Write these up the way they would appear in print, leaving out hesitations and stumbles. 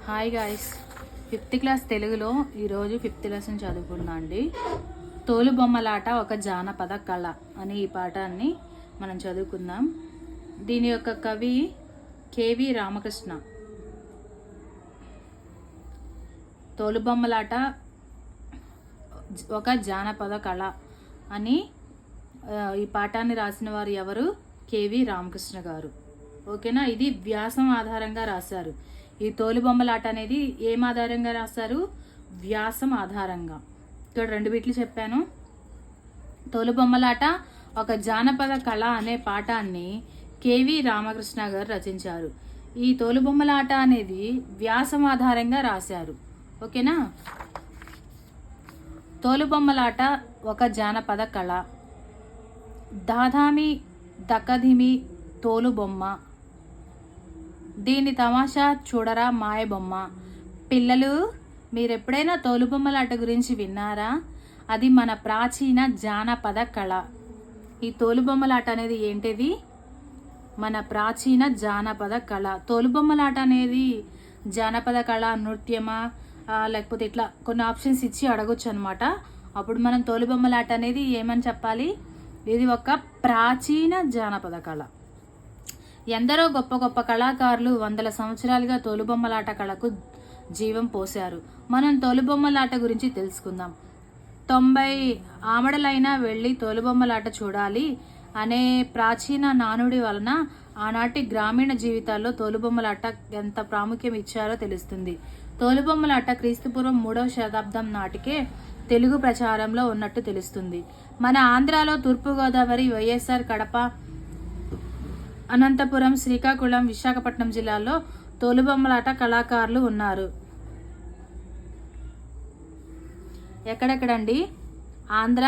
Hi guys, 5th class తెలుగులో ఈరోజు 5th lesson చదువుకున్నా అండి. తోలుబొమ్మలాట ఒక జానపద కళ అనే ఈ పాఠాన్ని మనం చదువుకుందాం. దీని యొక్క కవి కేవి రామకృష్ణ. తోలుబొమ్మలాట ఒక జానపద కళ అని ఈ పాఠాన్ని రాసిన వారు ఎవరు? కేవి రామకృష్ణ గారు. ఓకేనా. ఇది వ్యాసం ఆధారంగా రాశారు. ఈ తోలుబొమ్మలాట అనేది ఏం ఆధారంగా రాశారు? వ్యాసం ఆధారంగా. ఇక్కడ 2 బిట్లు చెప్పాను. తోలుబొమ్మలాట ఒక జానపద కళ అనే పాఠాన్ని కేవి రామకృష్ణ గారు రచించారు. ఈ తోలుబొమ్మలాట అనేది వ్యాసం ఆధారంగా రాశారు. ఓకేనా. తోలుబొమ్మలాట ఒక జానపద కళ. దాదామి దకధిమి తోలుబొమ్మ, దీని తమాషా చూడరా మాయబొమ్మ. పిల్లలు, మీరెప్పుడైనా తోలుబొమ్మలాట గురించి విన్నారా? అది మన ప్రాచీన జానపద కళ. ఈ తోలుబొమ్మలాట అనేది ఏంటిది? మన ప్రాచీన జానపద కళ. తోలుబొమ్మలాట అనేది జానపద కళ, నృత్యమా, లేకపోతే ఇట్లా కొన్ని ఆప్షన్స్ ఇచ్చి అడగొచ్చు అనమాట. అప్పుడు మనం తోలుబొమ్మలాట అనేది ఏమని చెప్పాలి? ఇది ఒక ప్రాచీన జానపద కళ. ఎందరో గొప్ప గొప్ప కళాకారులు వందల సంవత్సరాలుగా తోలుబొమ్మలాట కళకు జీవం పోశారు. మనం తోలుబొమ్మలాట గురించి తెలుసుకుందాం. 90 ఆమడలైనా వెళ్ళి తోలుబొమ్మలాట చూడాలి అనే ప్రాచీన నానుడి వలన ఆనాటి గ్రామీణ జీవితాల్లో తోలుబొమ్మలాట ఎంత ప్రాముఖ్యం ఇచ్చారో తెలుస్తుంది. తోలుబొమ్మలాట క్రీస్తుపూర్వం 3వ శతాబ్దం నాటికే తెలుగు ప్రచారంలో ఉన్నట్టు తెలుస్తుంది. మన ఆంధ్రాలో తూర్పుగోదావరి, వైఎస్ఆర్, కడప, అనంతపురం, శ్రీకాకుళం, విశాఖపట్నం జిల్లాల్లో తోలుబొమ్మలాట కళాకారులు ఉన్నారు. ఎక్కడెక్కడండి? ఆంధ్ర,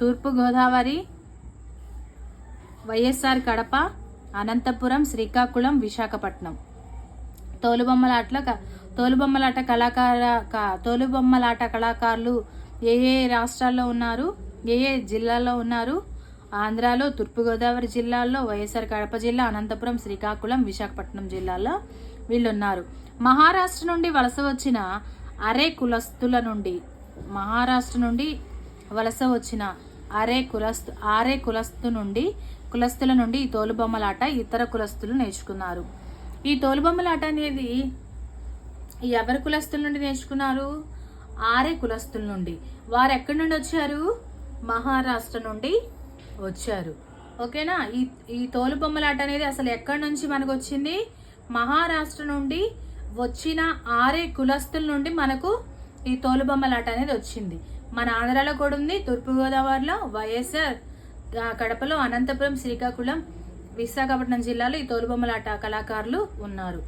తూర్పుగోదావరి, వైఎస్ఆర్, కడప, అనంతపురం, శ్రీకాకుళం, విశాఖపట్నం. తోలుబొమ్మలాట కళాకారులు ఏ ఏ రాష్ట్రాల్లో ఉన్నారు? ఏ ఏ జిల్లాల్లో ఉన్నారు? ఆంధ్రాలో, తూర్పుగోదావరి జిల్లాల్లో, వైఎస్ఆర్ కడప జిల్లా, అనంతపురం, శ్రీకాకుళం, విశాఖపట్నం జిల్లాల్లో వీళ్ళు ఉన్నారు. మహారాష్ట్ర నుండి వలస వచ్చిన కులస్తుల నుండి ఈ తోలుబొమ్మలాట ఇతర కులస్తులు నేర్చుకున్నారు. ఈ తోలుబొమ్మలాట అనేది ఎవరి కులస్తుల నుండి నేర్చుకున్నారు? ఆర్య కులస్తుల నుండి. వారు ఎక్కడి నుండి వచ్చారు? మహారాష్ట్ర నుండి వచ్చారు. ఓకేనా. ఈ తోలుబొమ్మలాట అనేది అసలు ఎక్కడి నుంచి మనకు వచ్చింది? మహారాష్ట్ర నుండి వచ్చిన ఆర్య కులస్తుల నుండి మనకు ఈ తోలుబొమ్మలాట అనేది వచ్చింది. మన ఆంధ్రాలో కూడా ఉంది, తూర్పుగోదావరిలో, వైఎస్ఆర్, కడపలో, అనంతపురం, శ్రీకాకుళం, విశాఖపట్నం జిల్లాలో ఈ తోలుబొమ్మలాట కళాకారులు ఉన్నారు.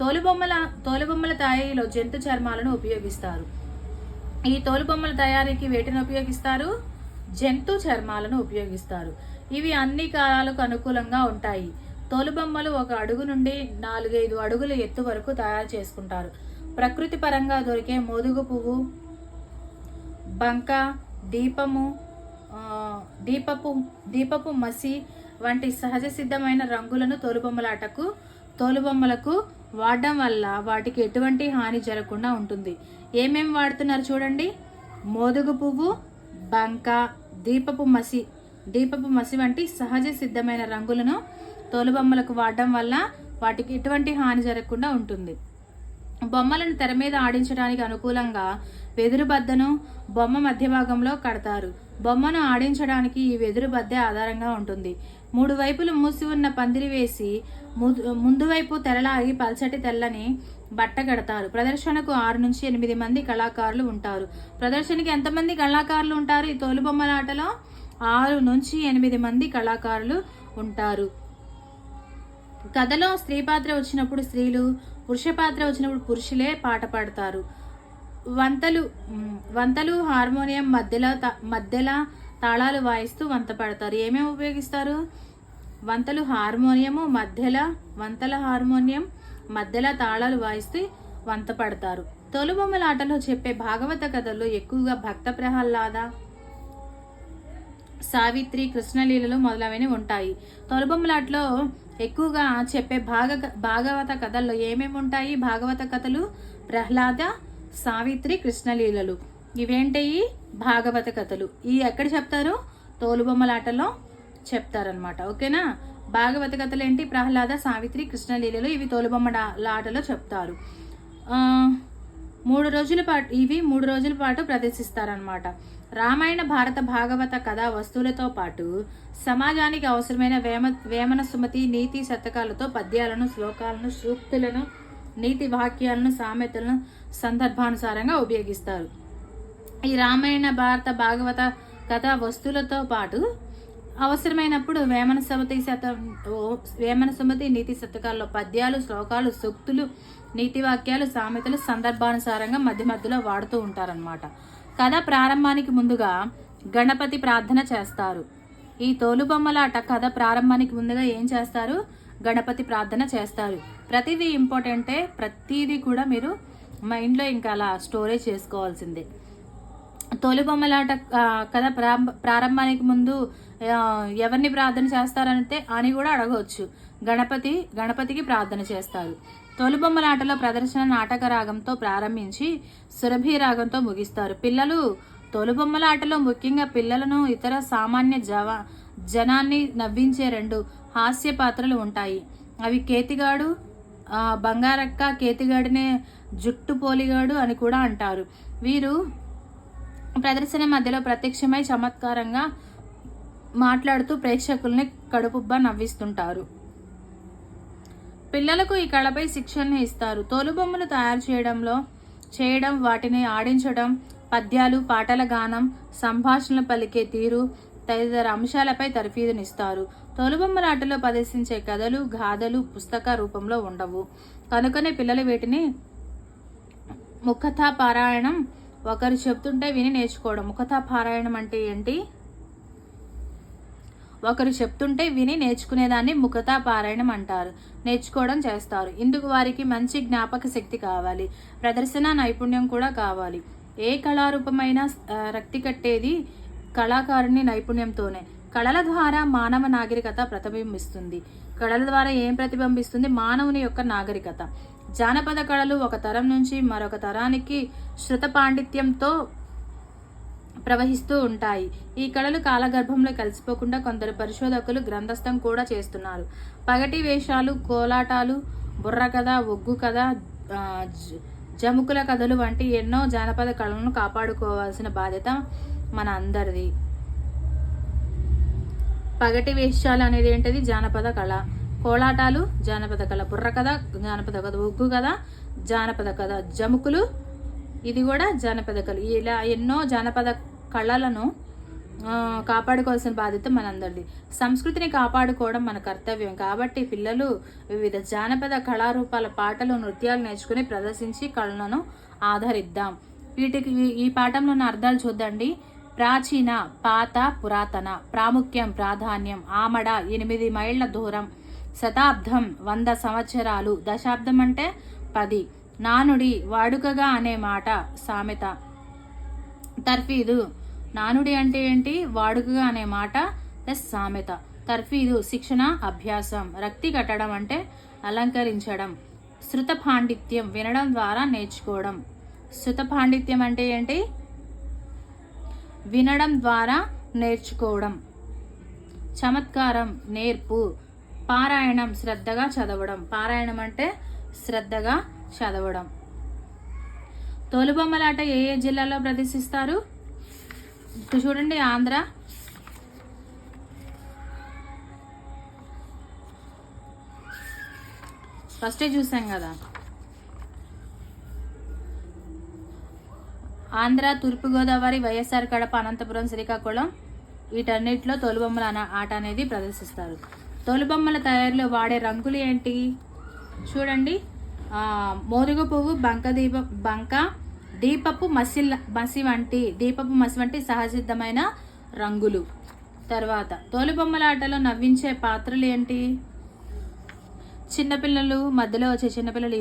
తోలుబొమ్మల తయారీలో జంతు చర్మాలను ఉపయోగిస్తారు. ఈ తోలుబొమ్మల తయారీకి వేటిని ఉపయోగిస్తారు? జంతు చర్మాలను ఉపయోగిస్తారు. ఇవి అన్ని కాలాలకు అనుకూలంగా ఉంటాయి. తోలుబొమ్మలు 1 అడుగు నుండి 4-5 అడుగుల ఎత్తు వరకు తయారు చేసుకుంటారు. ప్రకృతి పరంగా దొరికే మోదుగు పువ్వు, బంక, దీపపు మసి వంటి సహజ సిద్ధమైన రంగులను తోలుబొమ్మలకు వాడడం వల్ల వాటికి ఎటువంటి హాని జరగకుండా ఉంటుంది. ఏమేమి వాడుతున్నారు చూడండి. మోదుగు పువ్వు, బంక, దీపపు మసి వంటి సహజ సిద్ధమైన రంగులను తోలుబొమ్మలకు వాడడం వల్ల వాటికి ఎటువంటి హాని జరగకుండా ఉంటుంది. బొమ్మలను తెర మీద ఆడించడానికి అనుకూలంగా వెదురు బద్దను బొమ్మ మధ్య భాగంలో కడతారు. బొమ్మను ఆడించడానికి ఈ వెదురు బద్ద ఆధారంగా ఉంటుంది. 3 వైపులు మూసి ఉన్న పందిరి వేసి ముందు వైపు తెరలాగి పల్చటి తెల్లని బట్ట కడతారు. ప్రదర్శనకు 6 నుంచి 8 మంది కళాకారులు ఉంటారు. ప్రదర్శనకి ఎంతమంది కళాకారులు ఉంటారు? ఈ తోలుబొమ్మలాటలో 6 నుంచి 8 మంది కళాకారులు ఉంటారు. కథలో స్త్రీ పాత్ర వచ్చినప్పుడు స్త్రీలు, పురుష పాత్ర వచ్చినప్పుడు పురుషులే పాట పాడతారు. వంతలు హార్మోనియం మధ్యలో తాళాలు వాయిస్తూ వంత పాడతారు. ఏమేమి ఉపయోగిస్తారు? వంతల హార్మోనియం మధ్యలో తాళాలు వాయిస్తూ వంత పాడతారు. తోలుబొమ్మల ఆటలో చెప్పే భాగవత కథల్లో ఎక్కువగా భక్త ప్రహ్లాద, సావిత్రి, కృష్ణలీలలు మొదలైనవి ఉంటాయి. తోలుబొమ్మలాటలో ఎక్కువగా చెప్పే భాగవత కథల్లో ఏమేమి ఉంటాయి? భాగవత కథలు, ప్రహ్లాద, సావిత్రి, కృష్ణలీలలు ఇవేంటయి? భాగవత కథలు. ఈ ఎక్కడ చెప్తారు? తోలుబొమ్మలాటలో చెప్తారనమాట. ఓకేనా? భాగవత కథలు ఏంటి? ప్రహ్లాద, సావిత్రి, కృష్ణలీలలు ఇవి తోలుబొమ్మలాటలో చెప్తారు. 3 రోజుల పాటు ప్రదర్శిస్తారనమాట. రామాయణ, భారత, భాగవత కథా వస్తువులతో పాటు సమాజానికి అవసరమైన వేమన, సుమతి, నీతి శతకాలతో పద్యాలను, శ్లోకాలను, సూక్తులను, నీతి వాక్యాలను, సామెతలను సందర్భానుసారంగా ఉపయోగిస్తారు. ఈ రామాయణ, భారత, భాగవత కథా వస్తువులతో పాటు అవసరమైనప్పుడు వేమన, సుమతి, నీతి శతకాల్లో పద్యాలు, శ్లోకాలు, సూక్తులు, నీతి వాక్యాలు, సామెతలు సందర్భానుసారంగా మధ్య మధ్యలో వాడుతూ ఉంటారనమాట. కథ ప్రారంభానికి ముందుగా గణపతి ప్రార్థన చేస్తారు. ఈ తోలుబొమ్మలాట కథ ప్రారంభానికి ముందుగా ఏం చేస్తారు? గణపతి ప్రార్థన చేస్తారు. ప్రతిదీ ఇంపార్టెంటే, ప్రతిదీ కూడా మీరు మైండ్లో ఇంకా అలా స్టోరేజ్ చేసుకోవాల్సిందే. తోలుబొమ్మలాట కథ ప్రారంభానికి ముందు ఎవరిని ప్రార్థన చేస్తారంటే అని కూడా అడగవచ్చు. గణపతికి ప్రార్థన చేస్తారు. తోలుబొమ్మలాటలో ప్రదర్శన నాటక రాగంతో ప్రారంభించి సురభి రాగంతో ముగిస్తారు. పిల్లలు తోలుబొమ్మలాటలో ముఖ్యంగా పిల్లలను, ఇతర సామాన్య జనాన్ని నవ్వించే 2 హాస్య పాత్రలు ఉంటాయి. అవి కేతిగాడు, బంగారక్క. కేతిగాడినే జుట్టు పోలిగాడు అని కూడా అంటారు. వీరు ప్రదర్శన మధ్యలో ప్రత్యక్షమై చమత్కారంగా మాట్లాడుతూ ప్రేక్షకుల్ని కడుపుబ్బా నవ్విస్తుంటారు. పిల్లలకు ఈ కళపై శిక్షణ ఇస్తారు. తోలుబొమ్మలు తయారు చేయడం, వాటిని ఆడించడం, పద్యాలు, పాటల గానం, సంభాషణలు పలికే తీరు తదితర అంశాలపై తర్ఫీదునిస్తారు. తోలుబొమ్మలాటలో ప్రదర్శించే కథలు, గాథలు పుస్తక రూపంలో ఉండవు. కనుకనే పిల్లలు వీటిని ముఖతా పారాయణం, ఒకరు చెప్తుంటే విని నేర్చుకోవడం. ముఖతా పారాయణం అంటే ఏంటి? ఒకరు చెప్తుంటే విని నేర్చుకునేదాన్ని ముఖతా పారాయణం అంటారు. నేర్చుకోవడం చేస్తారు. ఇందుకు వారికి మంచి జ్ఞాపక శక్తి కావాలి, ప్రదర్శన నైపుణ్యం కూడా కావాలి. ఏ కళారూపమైన రక్తి కట్టేది కళాకారుని నైపుణ్యంతోనే. కళల ద్వారా మానవ నాగరికత ప్రతిబింబిస్తుంది. కళల ద్వారా ఏం ప్రతిబింబిస్తుంది? మానవుని యొక్క నాగరికత. జానపద కళలు ఒక తరం నుంచి మరొక తరానికి శృత పాండిత్యంతో ప్రవహిస్తూ ఉంటాయి. ఈ కళలు కాలగర్భంలో కలిసిపోకుండా కొందరు పరిశోధకులు గ్రంథస్థం కూడా చేస్తున్నారు. పగటి వేషాలు, కోలాటాలు, బుర్ర కథ, ఒగ్గు కథ, జముకుల కథలు వంటి ఎన్నో జానపద కళలను కాపాడుకోవాల్సిన బాధ్యత మన అందరిది. పగటి వేషాలు అనేది ఏంటిది? జానపద కళ. కోలాటాలు జానపద కళ, బుర్ర కథ జానపద కథ, ఒగ్గు కథ జానపద కథ, జముకులు ఇది కూడా జానపద కళ. ఇలా ఎన్నో జానపద కళలను కాపాడుకోవాల్సిన బాధ్యత మనందరిది. సంస్కృతిని కాపాడుకోవడం మన కర్తవ్యం. కాబట్టి పిల్లలు వివిధ జానపద కళారూపాల పాటలు, నృత్యాలు నేర్చుకుని ప్రదర్శించి కళలను ఆదరిద్దాం. ఈ పాఠంలో ఉన్న అర్థాలు చూద్దండి. ప్రాచీన, పాత, పురాతన. ప్రాముఖ్యం, ప్రాధాన్యం. ఆమడ, 8 మైళ్ళ దూరం. శతాబ్దం, 100 సంవత్సరాలు. దశాబ్దం అంటే 10. నానుడి, వాడుకగా అనే మాట, సామెత. తర్ఫీదు, నానుడి అంటే ఏంటి? వాడుకగా అనే మాట ప్లస్ సామెత. తర్ఫీదు, శిక్షణ, అభ్యాసం. రక్తి కట్టడం అంటే అలంకరించడం. శృత పాండిత్యం, వినడం ద్వారా నేర్చుకోవడం. శృత పాండిత్యం అంటే ఏంటి? వినడం ద్వారా నేర్చుకోవడం. చమత్కారం, నేర్పు. పారాయణం, శ్రద్ధగా చదవడం. పారాయణం అంటే శ్రద్ధగా చదవడం. తోలుబొమ్మలాట ఏ జిల్లాలో ప్రదర్శిస్తారు? చూడండి, ఆంధ్ర, ఫస్టే చూసాం కదా. ఆంధ్ర, తూర్పుగోదావరి, వైఎస్ఆర్ కడప, అనంతపురం, శ్రీకాకుళం వీటన్నిటిలో తోలుబొమ్మల ఆట అనేది ప్రదర్శిస్తారు. తోలుబొమ్మల తయారీలో వాడే రంగులు ఏంటి? చూడండి, మోదుగ పువ్వు, బంక, దీపపు మసి వంటి సహసిద్ధమైన రంగులు. తర్వాత తోలుబొమ్మల ఆటలో నవ్వించే పాత్రలు ఏంటి? చిన్నపిల్లలు, మధ్యలో వచ్చే చిన్నపిల్లలు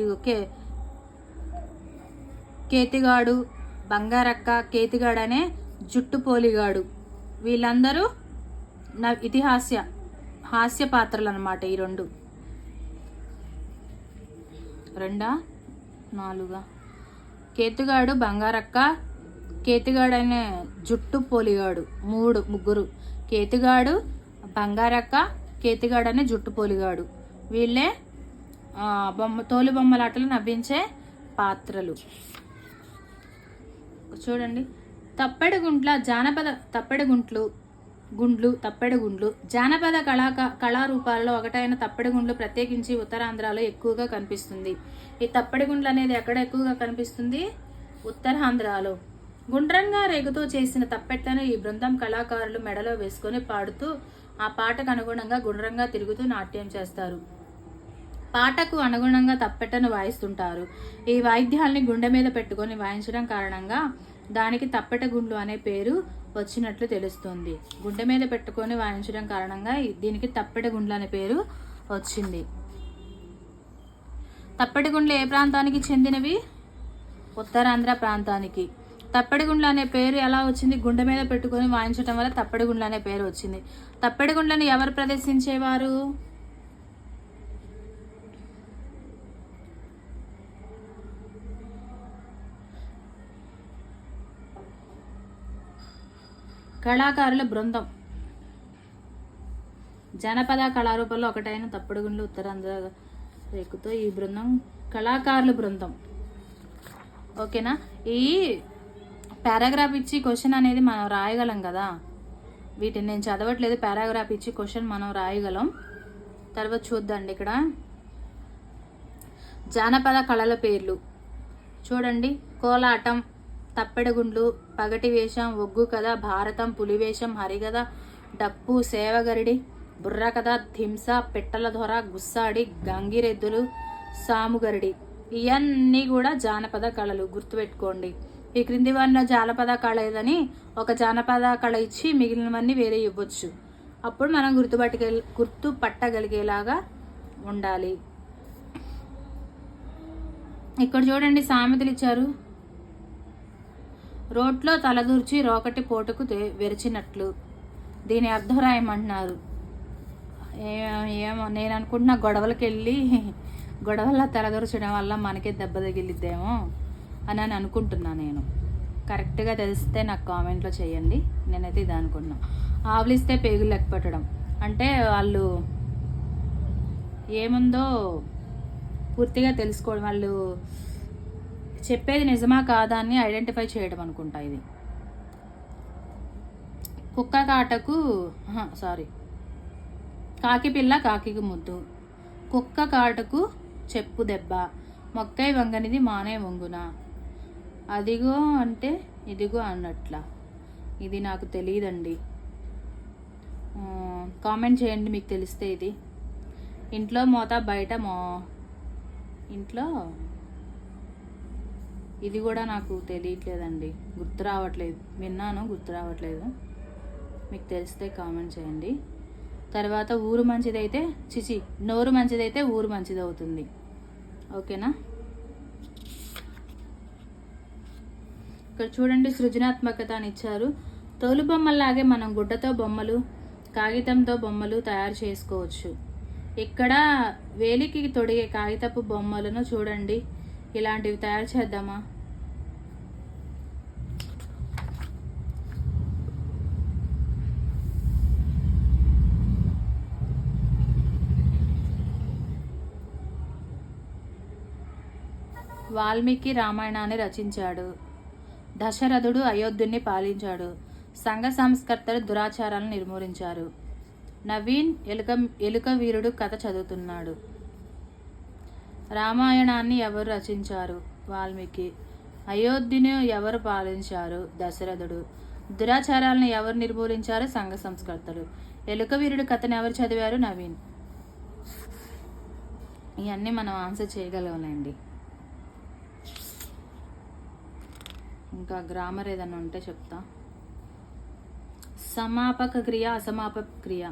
కేతిగాడు, బంగారక్క, కేతిగాడు అనే జుట్టు పోలిగాడు, వీళ్ళందరూ హాస్య పాత్రలు అన్నమాట ఈ రెండు. రెండా నాలుగా? కేతుగాడు, బంగారక్క, కేతుగాడు అనే జుట్టు పోలిగాడు. ముగ్గురు. కేతుగాడు, బంగారక్క, కేతుగాడు అనే జుట్టు పోలిగాడు. వీళ్ళే తోలు బొమ్మలాటలు నవ్వించే పాత్రలు. చూడండి. తప్పెడగుండ్లు జానపద కళారూపాల్లో ఒకటైన తప్పెడగుండ్లు ప్రత్యేకించి ఉత్తరాంధ్రలో ఎక్కువగా కనిపిస్తుంది. ఈ తప్పెడగుండ్లు అనేది ఎక్కడ ఎక్కువగా కనిపిస్తుంది? ఉత్తరాంధ్రలో. గుండ్రంగా రేగుతో చేసిన తప్పెట్లను ఈ బృందం కళాకారులు మెడలో వేసుకొని పాడుతూ ఆ పాటకు అనుగుణంగా గుండ్రంగా తిరుగుతూ నాట్యం చేస్తారు. పాటకు అనుగుణంగా తప్పెట్టను వాయిస్తుంటారు. ఈ వాయిద్యాల్ని గుండె మీద పెట్టుకొని వాయించడం కారణంగా దానికి తప్పెట గుండ్లు అనే పేరు వచ్చినట్లు తెలుస్తుంది. గుండె మీద పెట్టుకొని వాయించడం కారణంగా దీనికి తప్పెట గుండ్లు అనే పేరు వచ్చింది. తప్పెట గుండ్లు ఏ ప్రాంతానికి చెందినవి? ఉత్తరాంధ్ర ప్రాంతానికి. తప్పెట గుండ్లు అనే పేరు ఎలా వచ్చింది? గుండె మీద పెట్టుకొని వాయించడం వల్ల తప్పెట గుండ్లు అనే పేరు వచ్చింది. తప్పెట గుండ్లను ఎవరు ప్రదర్శించేవారు? కళాకారుల బృందం. జానపద కళారూపంలో ఒకటైన తప్పెడగుండ్లు ఉత్తరాంధ్ర రేకుతో ఈ బృందం కళాకారుల బృందం. ఓకేనా? ఈ పారాగ్రాఫ్ ఇచ్చి క్వశ్చన్ అనేది మనం రాయగలం కదా. వీటిని నేను చదవట్లేదు, పారాగ్రాఫ్ ఇచ్చి క్వశ్చన్ మనం రాయగలం. తర్వాత చూద్దండి. ఇక్కడ జానపద కళల పేర్లు చూడండి. కోలాటం, తప్పెడగుండ్లు, పగటి వేషం, ఒగ్గు కథ, భారతం, పులివేషం, హరికథ, డప్పు, సేవగరిడి, బుర్రకథ, ధింస, పెట్టల దొర, గుస్సాడి, గంగిరెద్దులు, సాముగరిడి. ఇవన్నీ కూడా జానపద కళలు. గుర్తుపెట్టుకోండి. ఈ క్రింది వారిలో జానపద కళ ఏదని ఒక జానపద కళ ఇచ్చి మిగిలినవన్నీ వేరే ఇవ్వచ్చు. అప్పుడు మనం గుర్తుపట్టగలిగేలాగా ఉండాలి. ఇక్కడ చూడండి సామెతలు ఇచ్చారు. రోట్లో తలదూర్చి రోకటి పోటుకు వెరిచినట్లు. దీని అర్థం రాయమంటున్నారు. ఏమో నేను అనుకుంటున్నా గొడవల్లో తలదూర్చడం వల్ల మనకే దెబ్బ తగిలిద్దేమో అని అనుకుంటున్నా. నేను కరెక్ట్గా తెలిస్తే నాకు కామెంట్లో చేయండి. నేనైతే ఇది అనుకున్నా. ఆవులిస్తే పేగులు లెక్క పెట్టడం అంటే వాళ్ళు ఏముందో పూర్తిగా తెలుసుకోవడం, వాళ్ళు చెప్పేది నిజమా కాదా అని ఐడెంటిఫై చేయడం అనుకుంటా. ఇది కుక్క కాటకు కాకి పిల్ల కాకికి ముద్దు, కుక్క కాటకు చెప్పు దెబ్బ, మొక్కై వంగనిది మానే వంగున, అదిగో అంటే ఇదిగో అన్నట్ల. ఇది నాకు తెలియదండి. కామెంట్ చేయండి మీకు తెలిస్తే. ఇది ఇంట్లో మోత బయట ఇంట్లో ఇది కూడా నాకు తెలియట్లేదండి, గుర్తు రావట్లేదు. విన్నాను, గుర్తు రావట్లేదు. మీకు తెలిస్తే కామెంట్ చేయండి. తర్వాత ఊరు మంచిదైతే నోరు మంచిదైతే ఊరు మంచిది అవుతుంది. ఓకేనా? ఇక్కడ చూడండి సృజనాత్మకత అని ఇచ్చారు. తోలుబొమ్మల్లాగే మనం గుడ్డతో బొమ్మలు, కాగితంతో బొమ్మలు తయారు చేసుకోవచ్చు. ఇక్కడ వేలికి తొడిగే కాగితపు బొమ్మలను చూడండి. ఇలాంటివి తయారు చేద్దామా? వాల్మీకి రామాయణాన్ని రచించాడు. దశరథుడు అయోధ్యని పాలించాడు. సంఘ సంస్కర్తలు దురాచారాలను నిర్మూలించారు. నవీన్ ఎలుక వీరుడు కథ చదువుతున్నాడు. రామాయణాన్ని ఎవరు రచించారు? వాల్మీకి. అయోధ్యను ఎవరు పాలించారు? దశరథుడు. దురాచారాలను ఎవరు నిర్మూలించారు? సంఘ సంస్కర్తలు. ఎలుక వీరుడు కథను ఎవరు చదివారు? నవీన్. ఇవన్నీ మనం ఆన్సర్ చేయగలగాలండి. ఇంకా గ్రామర్ ఏదైనా ఉంటే చెప్తా. సమాపక క్రియ, అసమాపక క్రియ.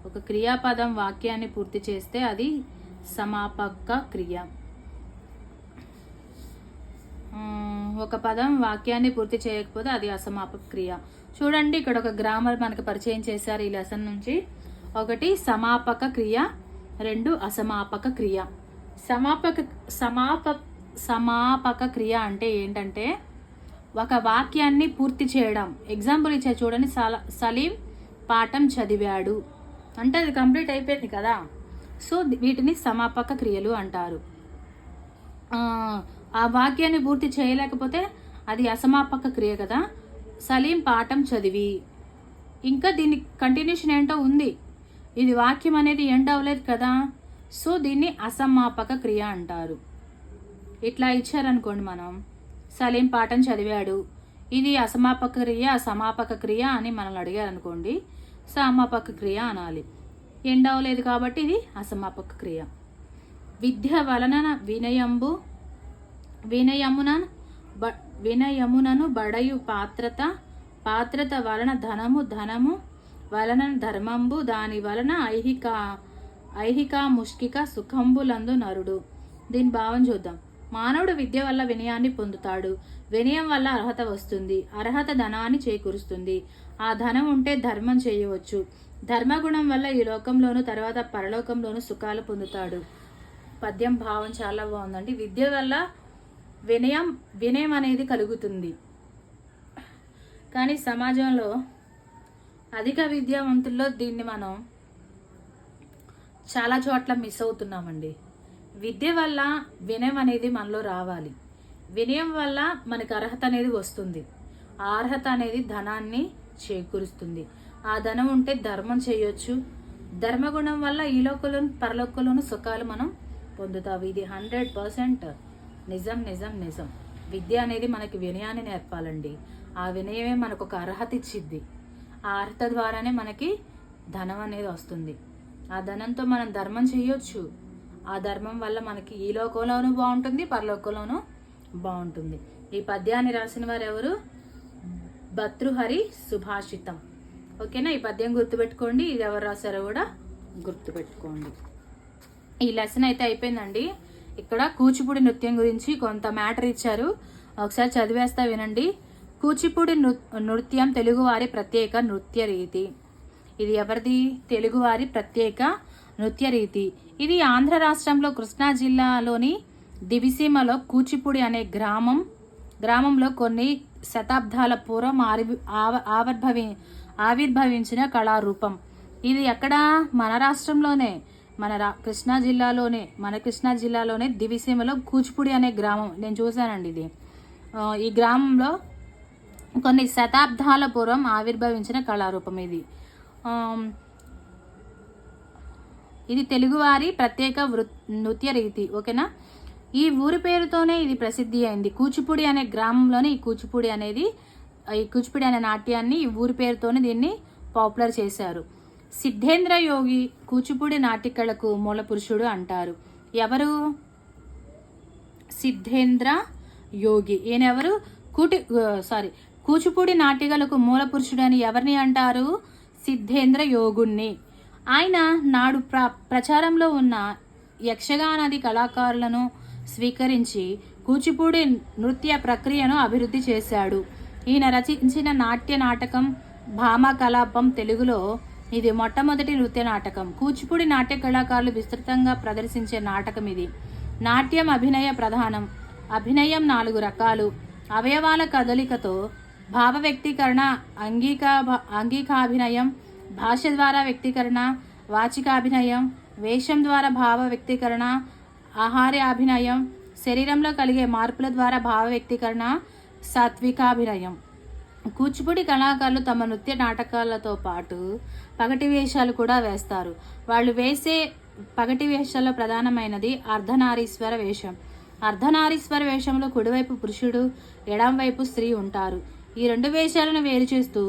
ఒక క్రియాపదం వాక్యాన్ని పూర్తి చేస్తే అది సమాపక క్రియ. ఒక పదం వాక్యాన్ని పూర్తి చేయకపోతే అది అసమాపక క్రియ. చూడండి, ఇక్కడ ఒక గ్రామర్ మనకు పరిచయం చేశారు ఈ లెసన్ నుంచి. 1 సమాపక క్రియ, 2 అసమాపక క్రియ. సమాపక క్రియ అంటే ఏంటంటే ఒక వాక్యాన్ని పూర్తి చేయడం. ఎగ్జాంపుల్ ఇచ్చే చూడండి, సలీం పాఠం చదివాడు అంటే అది కంప్లీట్ అయిపోయింది కదా. సో వీటిని సమాపక క్రియలు అంటారు. ఆ వాక్యాన్ని పూర్తి చేయలేకపోతే అది అసమాపక క్రియ కదా. సలీం పాఠం చదివి, ఇంకా దీని కంటిన్యూషన్ ఏంటో ఉంది, ఇది వాక్యం అనేది ఎండ్ అవ్వలేదు కదా. సో దీన్ని అసమాపక క్రియ అంటారు. ఇట్లా ఇచ్చారనుకోండి, మనం సలీం పాఠం చదివాడు, ఇది అసమాపక క్రియ సమాపక క్రియ అని మనల్ని అడిగారనుకోండి, సమాపక క్రియ అనాలి. ఎండ్ అవ్వలేదు కాబట్టి ఇది అసమాపక క్రియ. విద్య వలన వినయమునను బడయు పాత్రత వలన ధనము వలన ధర్మంబు, దాని వలన ఐహిక ముష్కిక సుఖంబులందు నరుడు. దీని భావం చూద్దాం. మానవుడు విద్య వల్ల వినయాన్ని పొందుతాడు, వినయం వల్ల అర్హత వస్తుంది, అర్హత ధనాన్ని చేకూరుస్తుంది, ఆ ధనం ఉంటే ధర్మం చేయవచ్చు, ధర్మగుణం వల్ల ఈ లోకంలోను తర్వాత పరలోకంలోను సుఖాలు పొందుతాడు. పద్యం భావం చాలా బాగుందండి. విద్య వల్ల వినయం అనేది కలుగుతుంది. కానీ సమాజంలో అధిక విద్యావంతుల్లో దీన్ని మనం చాలా చోట్ల మిస్ అవుతున్నామండి. విద్య వల్ల వినయం అనేది మనలో రావాలి, వినయం వల్ల మనకు అర్హత అనేది వస్తుంది, ఆ అర్హత అనేది ధనాన్ని చేకూరుస్తుంది, ఆ ధనం ఉంటే ధర్మం చేయొచ్చు, ధర్మగుణం వల్ల ఈ లోకంలోను పరలోకంలోను సుఖాలు మనం పొందుతావు. ఇది 100% నిజం. విద్య అనేది మనకి వినయాన్ని నేర్పాలండి. ఆ వినయమే మనకు ఒక అర్హత ఇచ్చిద్ది, ఆ అర్హత ద్వారానే మనకి ధనం అనేది వస్తుంది, ఆ ధనంతో మనం ధర్మం చేయొచ్చు, ఆ ధర్మం వల్ల మనకి ఈ లోకంలోనూ బాగుంటుంది, పరలోకంలోనూ బాగుంటుంది. ఈ పద్యాన్ని రాసిన వారు ఎవరు? భర్తృహరి సుభాషితం. ఓకేనా? ఈ పద్యం గుర్తుపెట్టుకోండి, ఇది ఎవరు రాశారో కూడా గుర్తుపెట్టుకోండి. ఈ లెసన్ అయితే అయిపోయిందండి. ఇక్కడ కూచిపూడి నృత్యం గురించి కొంత మ్యాటర్ ఇచ్చారు, ఒకసారి చదివేస్తా వినండి. కూచిపూడి నృత్యం తెలుగువారి ప్రత్యేక నృత్య రీతి. ఇది ఎవరిది? తెలుగువారి ప్రత్యేక నృత్య రీతి. ఇది ఆంధ్ర రాష్ట్రంలో కృష్ణా జిల్లాలోని దివిసీమలో కూచిపూడి అనే గ్రామంలో కొన్ని శతాబ్దాల పూర్వం ఆవిర్భవించిన కళారూపం. ఇది ఎక్కడ? మన రాష్ట్రంలోనే, కృష్ణా జిల్లాలోనే దివిసీమలో కూచిపూడి అనే గ్రామం. నేను చూశానండి ఇది. ఈ గ్రామంలో కొన్ని శతాబ్దాల పూర్వం ఆవిర్భవించిన కళారూపం ఇది. ఇది తెలుగువారి ప్రత్యేక నృత్య రీతి. ఓకేనా? ఈ ఊరి పేరుతోనే ఇది ప్రసిద్ధి అయింది. కూచిపూడి అనే గ్రామంలోనే ఈ కూచిపూడి అనే నాట్యాన్ని ఈ ఊరి పేరుతోనే దీన్ని పాపులర్ చేశారు. సిద్ధేంద్ర యోగి కూచిపూడి నాటికలకు మూల పురుషుడు అంటారు. ఎవరు? సిద్ధేంద్ర యోగి. ఈయనెవరు? కూచిపూడి నాటికలకు మూల పురుషుడు అని ఎవరిని అంటారు? సిద్ధేంద్ర యోగుణ్ణి. ఆయన నాడు ప్రచారంలో ఉన్న యక్షగానాది కళాకారులను స్వీకరించి కూచిపూడి నృత్య ప్రక్రియను అభివృద్ధి చేశాడు. ఈయన రచించిన నాట్య నాటకం భామ కలాపం తెలుగులో ఇది మొట్టమొదటి నృత్య నాటకం. కూచిపూడి నాట్య కళాకారులు విస్తృతంగా ప్రదర్శించే నాటకం ఇది. నాట్యం అభినయ ప్రధానం. అభినయం 4 రకాలు. అవయవాల కదలికతో భావ వ్యక్తీకరణ, అంగికాభినయం, భాష ద్వారా వ్యక్తీకరణ, వాచికాభినయం, వేషం ద్వారా భావ వ్యక్తీకరణ, ఆహార్యాభినయం, శరీరంలో కలిగే మార్పుల ద్వారా భావ వ్యక్తీకరణ, సాత్వికాభినయం. కూచిపూడి కళాకారులు తమ నృత్య నాటకాలతో పాటు పగటి వేషాలు కూడా వేస్తారు. వాళ్ళు వేసే పగటి వేషాల్లో ప్రధానమైనది అర్ధనారీశ్వర వేషం. అర్ధనారీశ్వర వేషంలో కుడివైపు పురుషుడు, ఎడంవైపు స్త్రీ ఉంటారు. ఈ 2 వేషాలను వేరు చేస్తూ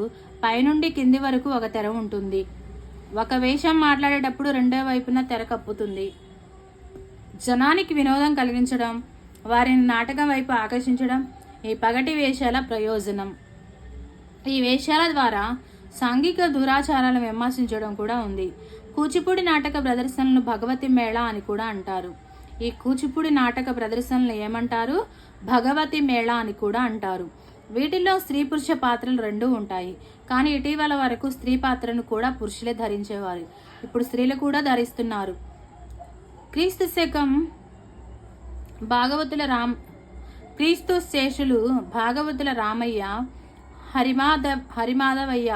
పైనుండి కింది వరకు ఒక తెర ఉంటుంది. ఒక వేషం మాట్లాడేటప్పుడు రెండో వైపున తెర కప్పుతుంది. జనానికి వినోదం కలిగించడం, వారిని నాటకం వైపు ఆకర్షించడం ఈ పగటి వేషాల ప్రయోజనం. ఈ వేషాల ద్వారా సాంఘిక దురాచారాలను విమర్శించడం కూడా ఉంది. కూచిపూడి నాటక ప్రదర్శనలను భగవతి మేళ అని కూడా అంటారు. ఈ కూచిపూడి నాటక ప్రదర్శనలు ఏమంటారు? భగవతి మేళ అని కూడా అంటారు. వీటిల్లో స్త్రీ పురుష పాత్రలు రెండూ ఉంటాయి. కానీ ఇటీవల వరకు స్త్రీ పాత్రను కూడా పురుషులే ధరించేవారు. ఇప్పుడు స్త్రీలు కూడా ధరిస్తున్నారు. క్రీస్తు శకం క్రీస్తు శేషులు భాగవతుల రామయ్య, హరిమాధవయ్య,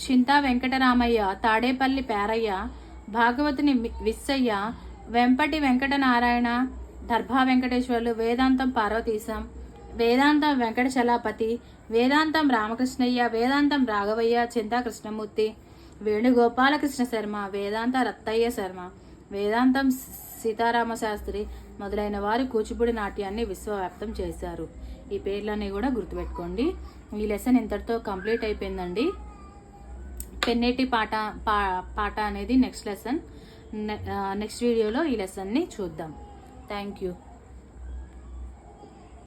చింతా వెంకటరామయ్య, తాడేపల్లి పేరయ్య, భాగవతుని విస్సయ్య, వెంపటి వెంకటనారాయణ, దర్భా వెంకటేశ్వర్లు, వేదాంతం పార్వతీశం, వేదాంతం వెంకటచలాపతి, వేదాంతం రామకృష్ణయ్య, వేదాంతం రాఘవయ్య, చింతా కృష్ణమూర్తి, వేణుగోపాలకృష్ణ శర్మ, వేదాంత రత్తయ్య శర్మ, వేదాంతం సీతారామ శాస్త్రి మొదలైన వారు కూచిపూడి నాట్యాన్ని విశ్వవ్యాప్తం చేశారు. ఈ పేర్లన్నీ కూడా గుర్తుపెట్టుకోండి. ఈ లెసన్ ఇంతటితో కంప్లీట్ అయిపోయిందండి. పెన్నేటి పాట అనేది నెక్స్ట్ లెసన్. నెక్స్ట్ వీడియోలో ఈ లెసన్ని చూద్దాం. Thank you.